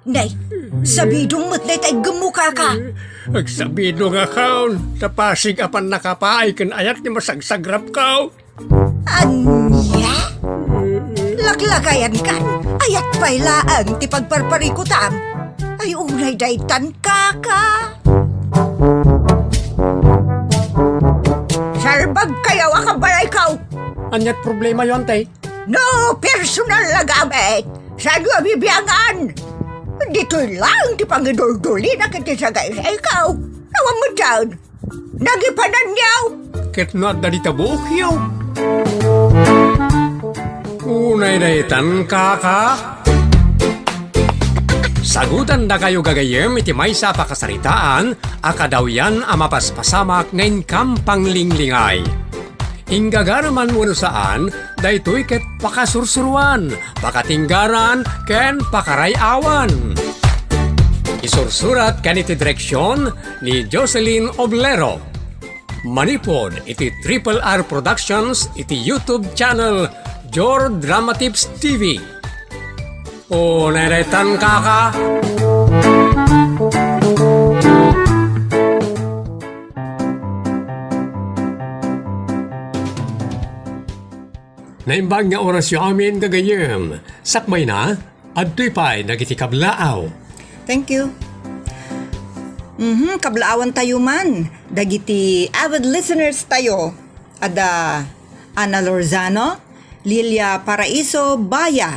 Nay, sabidong mo't day tay gemuka ka. Agsabido nga kaon, tapasig apan nakapaay kan ayat ni masagsagrap kao. Anya? Laklagayan kan, ayat pailaan ti pagparparikutam. Ay unay daytan kaka. Sarbag kayaw akabalay kaw. Anyat problema yon tay. No personal na gamit. Saan nga bibiyangan? Dito'y lang ti pangidul-duli na kiti sa gaya ikaw. Nawang mo dyan. Nagipanan niyaw. Ket not da ditabuok yaw. Unay daytan kaka. Sagutan da kayo gagayem iti maysa pakasaritaan, akadaw yan amapaspasamak ngayon kampang linglingay. Inggagaraman mo saan, daytoy ket pakasursuruan, pakatinggaran, ken pakarayawan. Isursurat ken iti direksyon ni Jocelyn Oblero. Manipod iti Triple R Productions iti YouTube channel Jor Drama Tips TV. O neretan kaka. Naimbag nga orasyon amin gagayem. Sakmay na, adtoy pa'y nagitikablaaw. Thank you. Kablaawan tayo man. Dagiti avid listeners tayo. Ada Ana Lorzano, Lilia Paraiso Baya,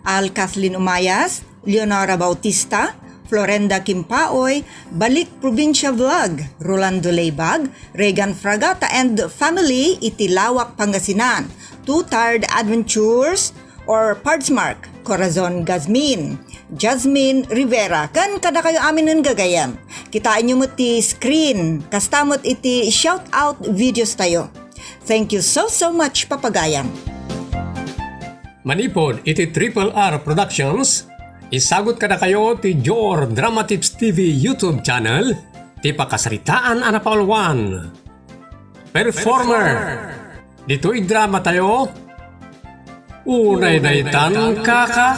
Al Kathleen Umayas, Leonora Bautista, Florenda Kimpaoy, Balik Provincia Vlog, Rolando Leibag, Regan Fragata and family iti Lawak Pangasinan, Two Tired Adventures or Partsmark, Corazon Gazmin, Jasmine Rivera, kan kada kayo amin ng gagayam. Kitain nyo mo ti screen, kastamot iti shoutout videos tayo. Thank you so much papagayam. Manipod iti Triple R Productions, isagot kada kayo ti Jor Drama Tips TV YouTube channel, ti pakasaritaan anapalwan. Performer, dito'y drama tayo, unay daytan kaka.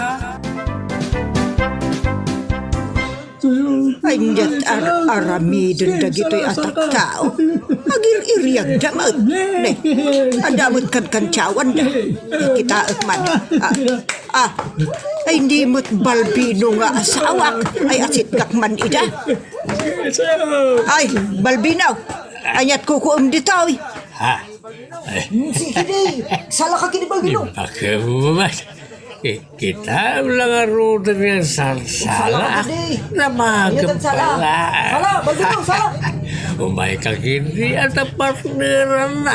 Ay, niyat aramidon dagito'y atak tao. Agir-iriyag damag. Ne, adamot kan kancawan da. Kita man. Ay, hindi mo't balbino nga asawak. Ay, asit kakman ida. Ay, balbinaw. Anyat kukuum dito. Ha? Sige di. Sala ka kini balbino. Pagkabumat. Kita lang aro din sala na magam pala. Sala, balbino, sala. Umay ka hindi at partneran na.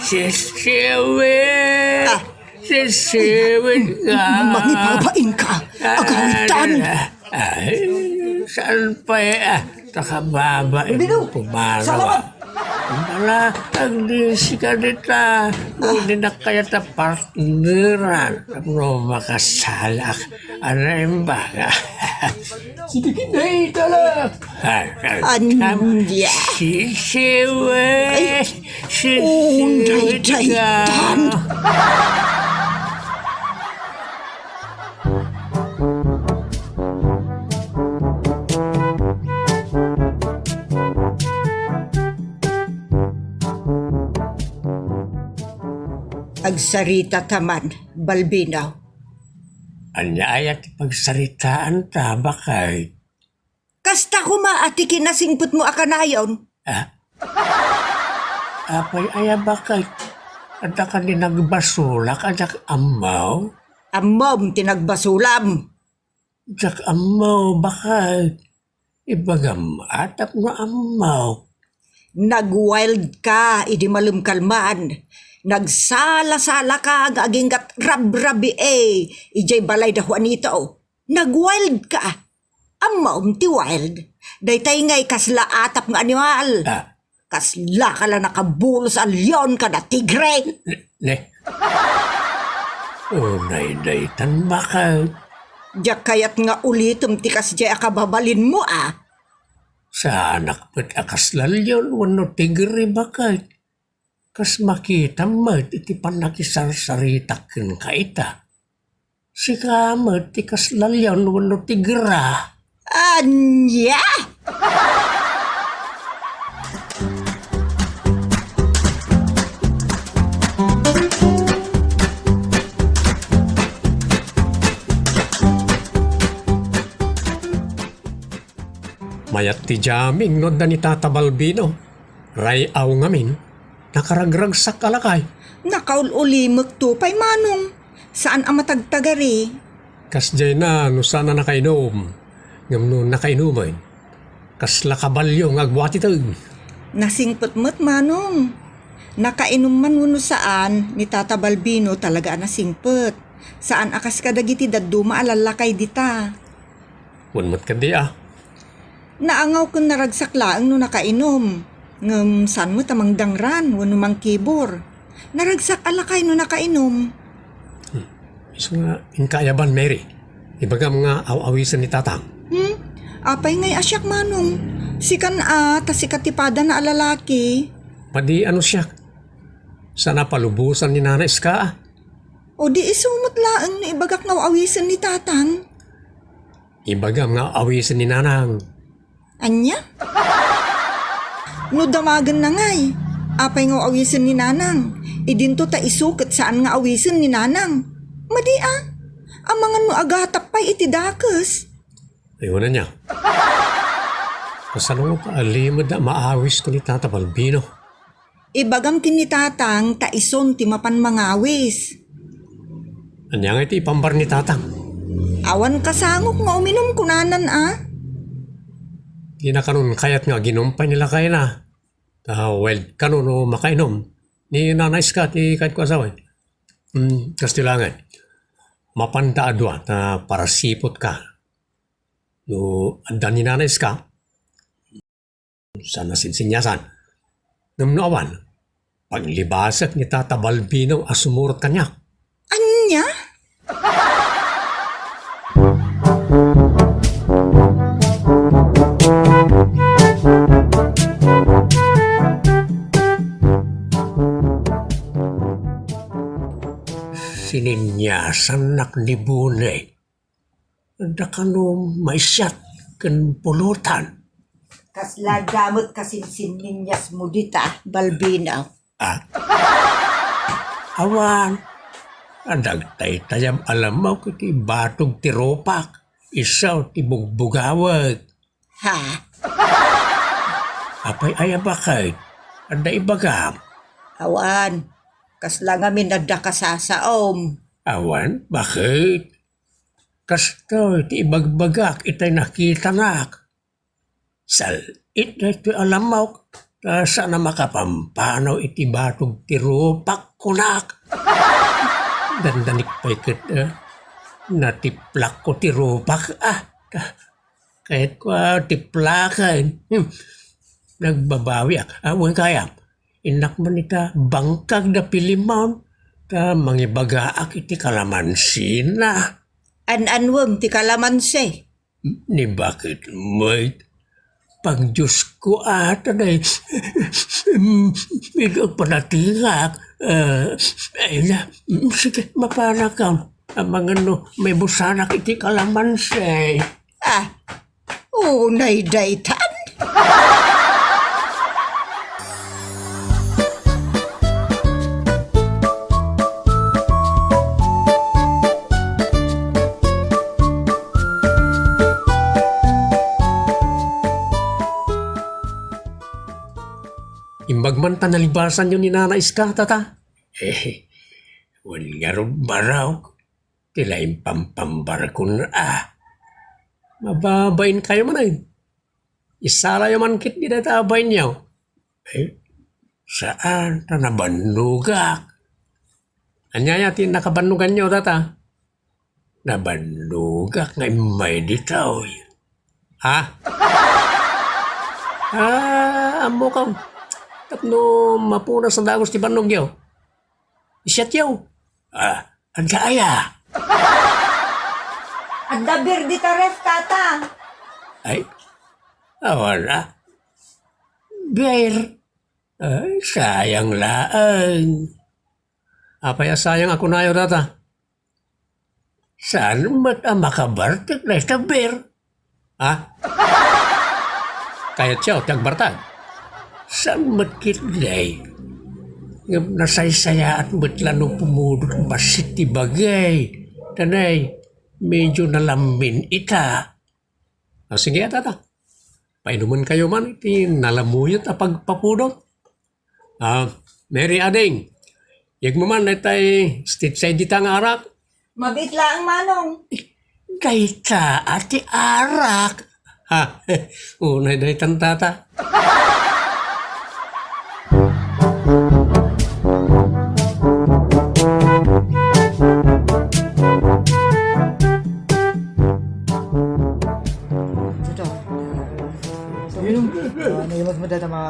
Sisiwin! Sisiwin ka! Mangipapain ka. Agawitan. Ay, saan pa takababa pumarawa. Salamat. Pala, ang disi ka dita. Hindi na kaya ta partneran. Ano makasalak? Ano yung baga? Sige kinay tala. Anya. Sisiwe. Unday daytan. Agsarita taman, balbinaw. Anya ayat pagsaritaan ta bakay. Kasta ko maati kinasingput mo akanayon. Apay aya bakay. Ada ka din nagbasulak adak amaw. Amom tinagbasulam. Jak amaw bakay. Ibagam atap nga amaw. Nag-wild ka, idi malumkalman. Nagsala-sala ka, aginggat rab-rabi ijay balay da Juanito. Nag-wild ka. Amom ti wild. Daytay ngay kasla atap nga animal. Kasla ka lang nakabulos ang leon ka na tigre. Ne. Unay daytan bakay. Diyak kayat nga ulitum ti kasjay akababalin mo Sa anak pat akaslan yun, wano tigri bakay. Kas makita mo, iti panakisarsaritakin ka ita. Si kamet ti kaslalyan no tigra. Anya! Mayat ti jaming no da ni Tata Balbino. Ray aw ngamin, nakaragrag sa kalakay. Nakaululimag to pay manong. Saan ang matagtagari? Kas jay na no sana nakainom. Ngam no nakainuman. Kas lakabalyo ng agwati tag. Nasingpot-mot manong. Nakainom man no saan ni Tata Balbino talaga nasingpot. Saan akas kadagiti daddo maalalakay dita. Wanmat ka di ah. Naangaw kung naragsaklaan no nakainom. Ngam saan mo tamang dangran wano mang kibor. Naragsak alakay no nakainom. Iso nga, inkayaban Mary. Ibaga mga aw-awisan ni Tatang. Apay ngay asyak manong. Sikan tasikatipada na alalaki. Padi ano siya? Sana palubusan ni Nana Iska ah. O di isumot laang na ibagak nga awisan ni tatang. Ibaga mga awisan ni Nanang. Anya? No damagan na ngay. Apay nga awisan ni nanang. Idinto ta isukot saan nga awisan ni nanang. Madi ang mga no agatap pa'y itidakas. Ayun na niya. Kasano mo pa alimod na maawis ko ni Tata Balbino. Ibagam kinitatang ta ison ti mapan mangawis. Anyang iti ipambar ni Tatang. Awan kasangok nga uminom kunanan Di na kanon kayat nga ginumpay nila kaya na. Well, kanon o makainom. Ni Nanay Iska ti kahit ko asawa. Kastilangan. Mapanda adwa na para sipot ka. No, andan ni Nanay Iska. Sana sinsinyasan. Namnaawan. Paglibasat ni Tata Balbino asumurot kanya. Anya? Sininyasan nak ni Bunay. Da kano maisyat kan pulutan. Kasla damot kasinsin ninyas mo dita, Balbino. Awan. Adagtay tayam alam mo kiti batog tiropak. Isaw ti bugbugawag. Ha? Apay ayabakay. Ada ibagam. Awan, kasla nga minada ka sasaom. Awan, bakit? Kastoy ti ibagbagak itay nakita nak. Sal itay ti alam mo. Sana makapampanaw iti batog tiropak kunak. Dandanik pa'y kita. Natiplak ko tiropak kahit ko tiplakan. Nagbabawi awan kaya. Inak man ita bangkag na pilimon. Mangibagaak iti kalamansin na. An-anwam ti kalamansi. Ni bakit mo'y pag Diyos ko ata na panatingak. Ay na, sige, mapanakaw. Ang mga no, may busanak iti kalamansi. Unay daytan. Imbagman ta nalibasan yun ni Nana Iska, tata. Wala rin baraw. Tila impampambar ko na Mababain kayo man ay. Isala yaman kit di databain niyo. Saan ta nabanugak? Anyaya ti nakabanugan niyo, tata. Nabanugak nga may ditaw. Amo ka. Tapno mapunas na dagos ti banog yaw. Isyat yaw. Ang kaaya. Ang dabir di taref, tata. Ay, wala. Bear. Ay, sayang laang. Apaya sayang ako na yaw, tata. Saan makabartik na istabir? Ha? Kaya siya, tagbartag. Saan matkilay? Nasaysaya at matlanong pumudot basit ti bagay. Tanay, medyo nalamin ita. Sige, tata. Painuman kayo man, iti nalamuyot a pagpapudot. Mary Ading, yag mo man itay state di nga arak. Mabitla ang manong. Dayta ati arak. Ha, unay daytan tata.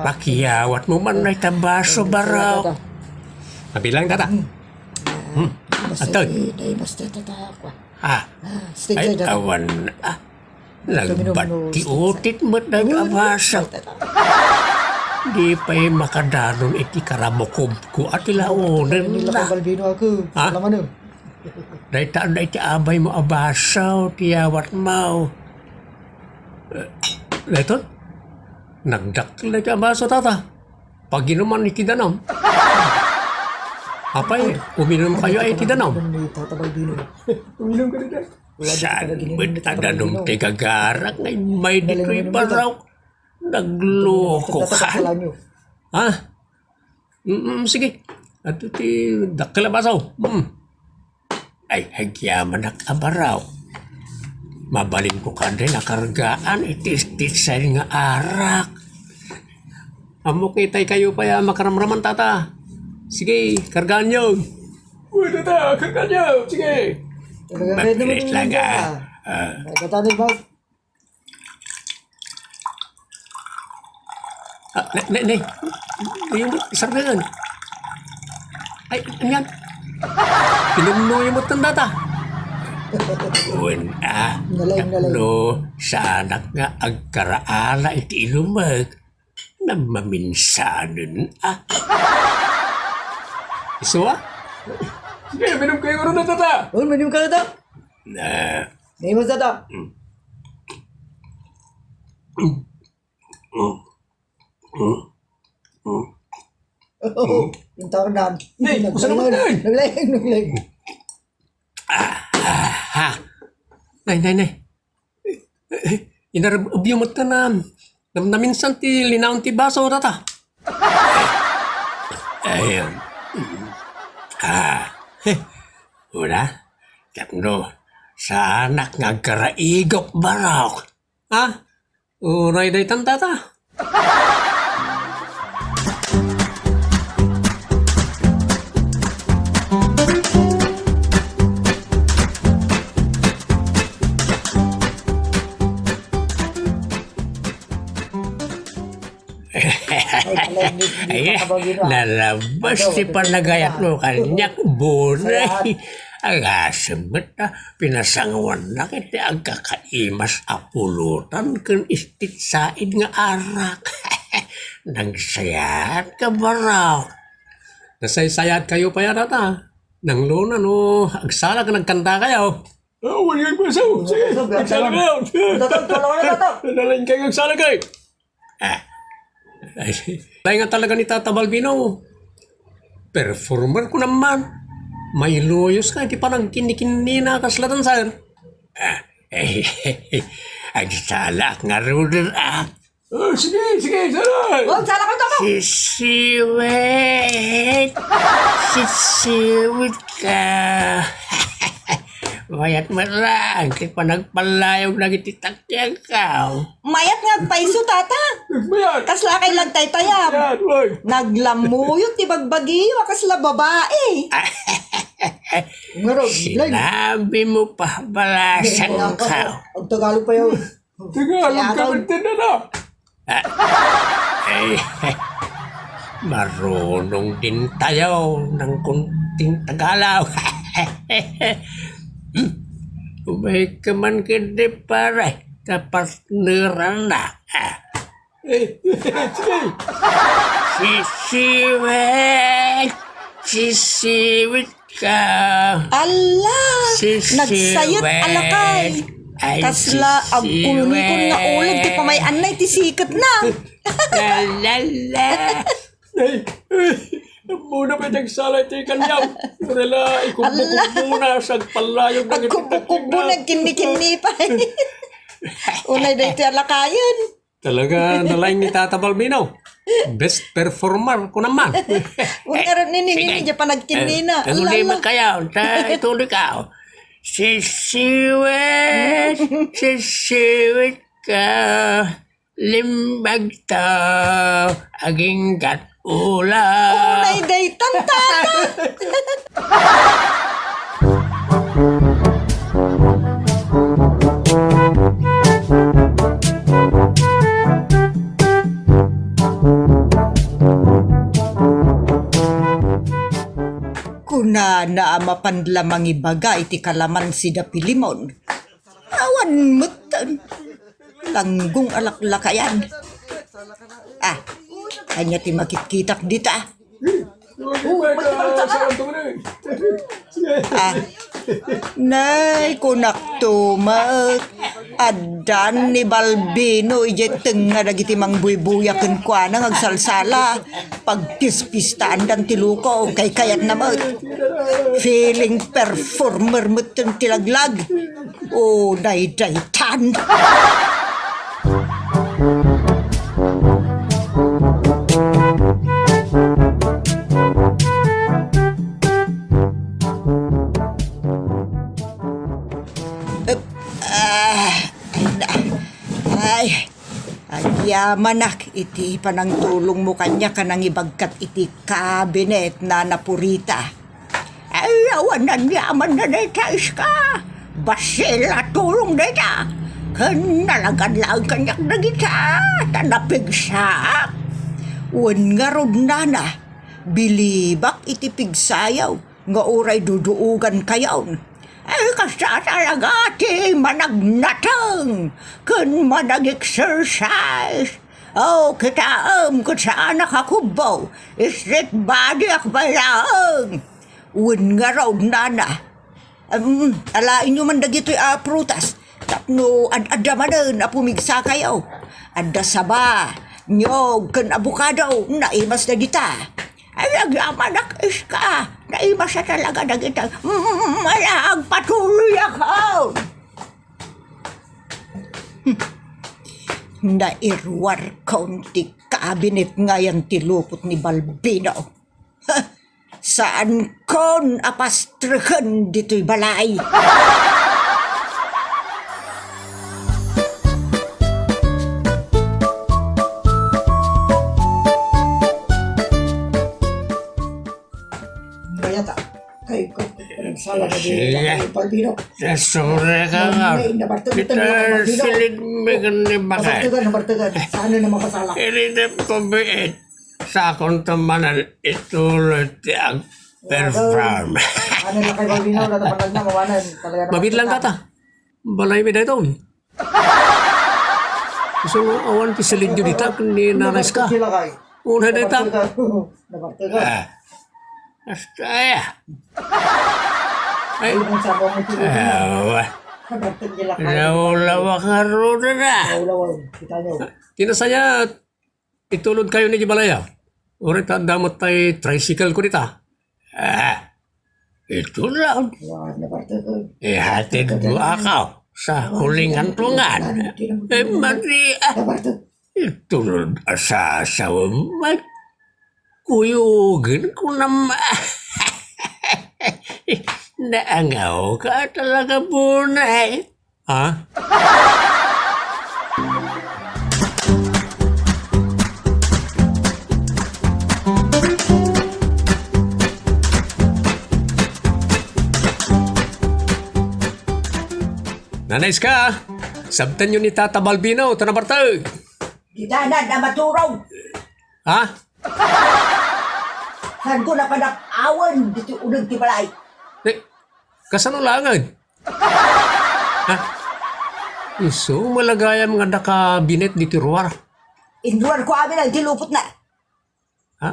Pakiyawat mo man na itabaso baraw. Nabilang tata. Atod. Ha, ay awan na. Nagbati utit mo't nag-abasa. Di pa'y makadanon iti karamokob ko at ilaunan na. Ha? Daytaan na iti abay mo abasaw, tiyawat mau. Leton? Nagdakil na iti abaso tata. Pag inuman iti danam. Apay, uminom kayo ay iti danam. Uminom ka rin. Saan ba't tadanong tigagarak ngay may dito'y baraw? Nagloko ka. Ha? Sige. At iti dakalabasaw. Ay, hagyaman nakabaraw. Mabalin ko ka din nakargaan itis-tisay nga arak. Amok itay kayo pa ya makaramraman tata. Sige, kargaan nyo. Uy, tata, kargaan nyo. Sige. Mabilis lang Ne, yung isang na yun. Ay, ano yan? Pinumnuyo mo itong data. Una, no, sanak nga agkaraala iti ilumag na maminsanon Isuwa? Sige, minum kayo rin na tata. Minum ka na to? Na. Name mo sa to? Yung tawag na. Nay, kusa naman tayo. Naglayang. Ha? Nay. Inarabiyumot ka na. Naminsan ti linaon ti baso tata. Ayun. Una, katno, sa anak nga karaigok barok. Ha? Uray day tan tata. Ay, nalabas si panagayat mo kanyak bunay. Ang asimit na pinasangawan na kita ang kakaimas apulutan kung istit said nga arak. Nagsayat ka baraw. Nasaysayat kayo pa yan ata. Nang luna no, agsala ka nagkanta kayo. Wala yung basaw. Sige, agsala kayo. Nalain kayo agsala kayo. Ay nga talaga ni Tata Balbino. Performer ko naman. May loyos ka, di pa nang kinikinina kaslatan sir. Ang salak nga ruder sige, sala. Sala ka to. Sisiwit ka. Mayat marang, di pa nagpalayog na ititakyan ka. Mayat nga paiso tata. Kasla kay lagtay-tayab. Naglamuyot ti bagbagiyo kasla babae. Sinabi mo pa balasan ka. Ang Tagalog pa yun. Tagalog ka magtinda na. Marunong din tayo ng kunting Tagalog. Umay ka man kindi pare. Kapartneran na. Sisiwit ka. Ala, Sisiwet. nagsayot alakay. Ay, Kasla, ang kulon nga ulo, ti pa may anay, ti sikat na. La la la. Ay, muna pa nagsalay ti kanyaw. Rela, ikubukub muna sa palayog ng Pagkubo-kubo, nagkini-kini pa. Unay na iti alakayan. Talaga nalaing ni Tata Balbino. Best performer ko naman. Unay rin nini, pa nagkini na. Tuloy mo kayo. Tuloy ka. Sisiwet ka. Limbag ta. Aging gatula. Unay day tantata. Kuna na mapanlamang ibaga iti kalaman si Dapilimon. Awan mutan. Langgong alaklakayan. Kanya ti makitkitak dita. Nay, kunak tumak. Adan ni Balbino ijet nga dagiti mangbuybuyaken kwa nang agsalsala. Pagpispistaan dan tiluko kay kayat naman. Feeling performer mo tilaglag. O day-daytan. Yamanak, iti panang tulong mo kanya kanang ibagkat iti kabinet na napurita. Ay, awanan yaman na naitais ka. Basila tulong na ita. Kanalagan lang kanyak na kita. Tanapigsak. Wan nga rod na. Bilibak iti pigsayaw. Nga uray duduugan kayaw. Ay, kasa talaga ti managnatang, kun manag-exercise. Oh, kita kasa nakakubaw, street body akbalaang. Uwan nga raw nana. Alain nyo man dagito'y prutas, tapno ad-adamanan apumigsa kayo. Adda saba, nyog, kun abukado, naimas na dita. Ay, agamanak iska. Naimas na talaga na kita. Malaang patuloy ako. Nairwar kaunti kabinet nga yung tilupot ni Balbino. Saan kon apastrikan dito'y balay? Salah na din kay Balbino. Sasura ka nga. Kita silid megan ni bakay. Nabartagan. Sana na mapasala. Irinip ko biit sa akong tamanan itulot ang perform. Ano na kay Balbino na tapanag na mawanan. Mabit lang kata. Balay mi dito. Gusto mo awan ti silid yun dita ni nares ka. Una dita. Nabartagan. Hasta ya. Ay, Nabartagan nila kay. lawak nga roda na. Lawan. Kita nyo. Tinasaya, itulod kayo ni Gibalaya. Uri damot tayo tricycle ko dita. Ito lang. Nabartagan. Ihatid mo ako sa huling hantungan. Mati, Nabartagan. itulod sa asawa mo. Kuyugin ko naman. Naangaw ka talaga bunay. Ha? Nanais ka? Sabtan yun ni Tata Balbino, tanabartag. Kita na maturaw. Ha? Saan ko na awan dito unang tibalay. Kasano langad? Ha? Iso, malagayam nga nakabinet di tiruar. Induan ko amin ang tilupot na. Ha?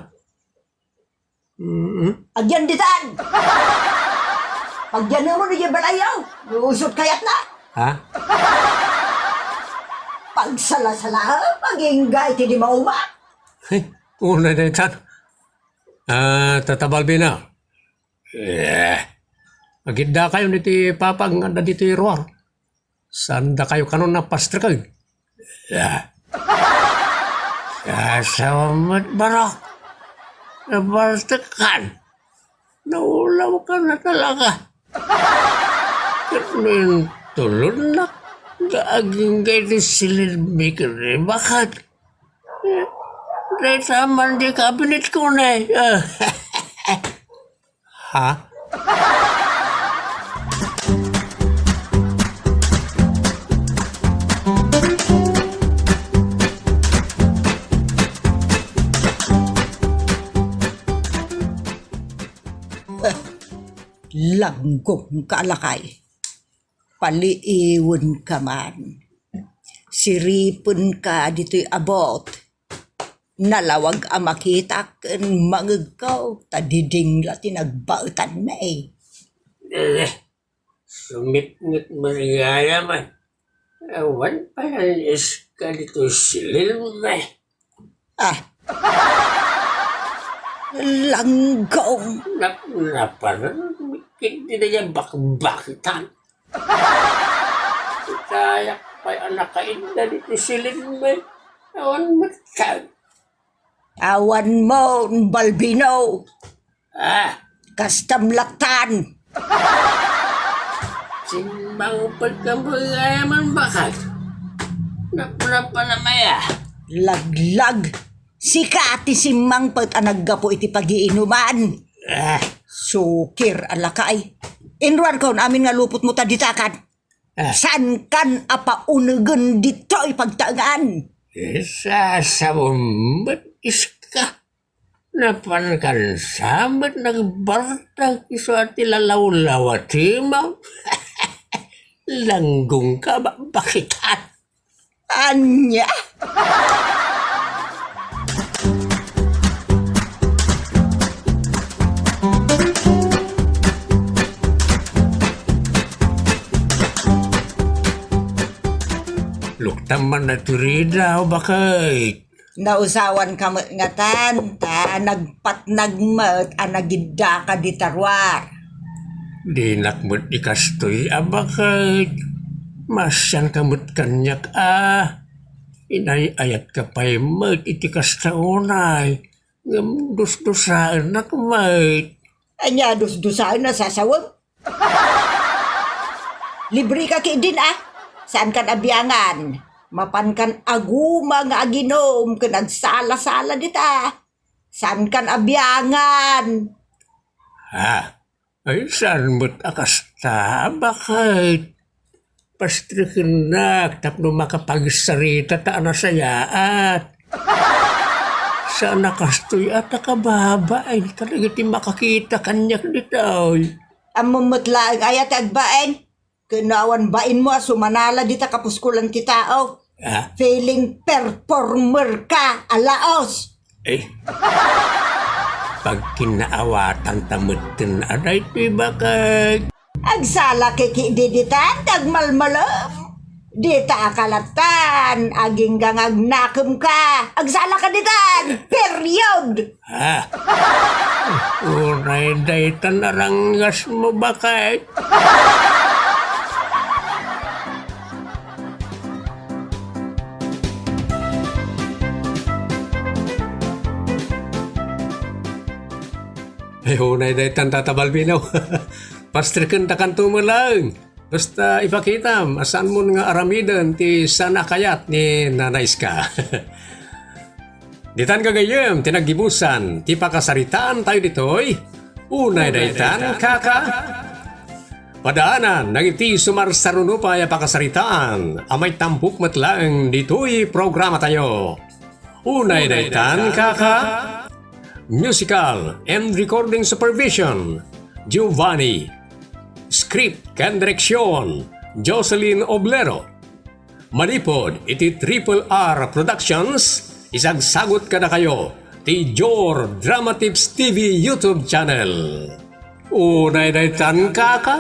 Agyan ditan! Pag yan mo na yung balayaw, usot kayat na. Ha? Pag sala-sala, pag-ingay, hindi mauma. Ay, una na itan. Tatabalbi na. Maganda kayo niti Papa, ang anda dito iruar. Saan da kayo kanon na pastor kayo? Salamat barok. Nabartakan. Naulaw ka na talaga. Kanin tulon na. Gaaging kayo ni silid maker eh. Bakit? Dahil saman di kabinet ko na eh. Ha? Langgong kalakay. Paliiwan ka man. Siripon ka dito'y abot. Nalawag ang makita kan mangagaw. Tadiding lati nagbautan na eh. Sumit-ngit marigaya man. Awan pa yan is ka dito silil man. Langgong. Naparan. Hindi na yan bakitan. Kaya pa anak kain na dito silil man. Awan matag. Awan mo, Balbino. Kastamlatan. Simbang pagkabugayaman bakal. Napuna na maya. Laglag. Sikati simang pag anaggapo iti pag-iinuman. Sukir alakay. Inruan ko namin nga lupot mo taditakan. San kan apaunugan dito ipagtangan? Sasambat iska. Napan kan sambat nagbartag iso at ilalawlaw at timaw. Langgong ka ba? Bakitan? Anya? Luktaman na turida o bakit? Nausawan ka ngatan, ta nagpatnagmat anagidda ka di tarwar. Di nakmut ikastoy bakit? Masyan kamut kanyak Inay ayat ka pa'y mat iti kastaunay. Ngam dus-dusaan nakmat. Anya dus-dusain na sasawag. Libre ka kidin Saan kan abyangan? Mapan kan aguma nga aginom ka nagsala-sala dita. Saan kan abyangan? Ay saan mo't akasta? Bakit? Pastrikin na, tapno makapagsarita ta na sayaat. Saan nakastoy at nakababa ay kalagiti makakita kanyak dito. Amumutla ang ayat agbaen. Kinawan bain mo sumanala dita kapuskulan kitao. Feeling performer ka, alaos. Pag kinaawatan tamutin, aray ti bakit? Agsala kikididitan, dagmalmalam. Dita akalatan, aging gangagnakem ka. Agsala ka ditan, period. Unay daytan narangas mo bakit? Unay daytan tatabalbinaw. Pastrikan takan tumulang. Basta ipakita, asan mo nga aramidan ti sana kayat ni nanais ka. Ditan kagayem, tinagibusan, ti pakasaritaan tayo ditoy. Unay daytan kaka. Padaanan, nagiti sumarsarunupay pakasaritaan. Amay tampuk matlang ditoy programa tayo. Unay daytan kaka. Musical and recording supervision, Giovanni. Script and direksyon, Jocelyn Oblero. Manipod iti Triple R Productions, isagsagot ka na kayo ti Jor Drama Tips TV YouTube channel. Unay-nay tan ka ka?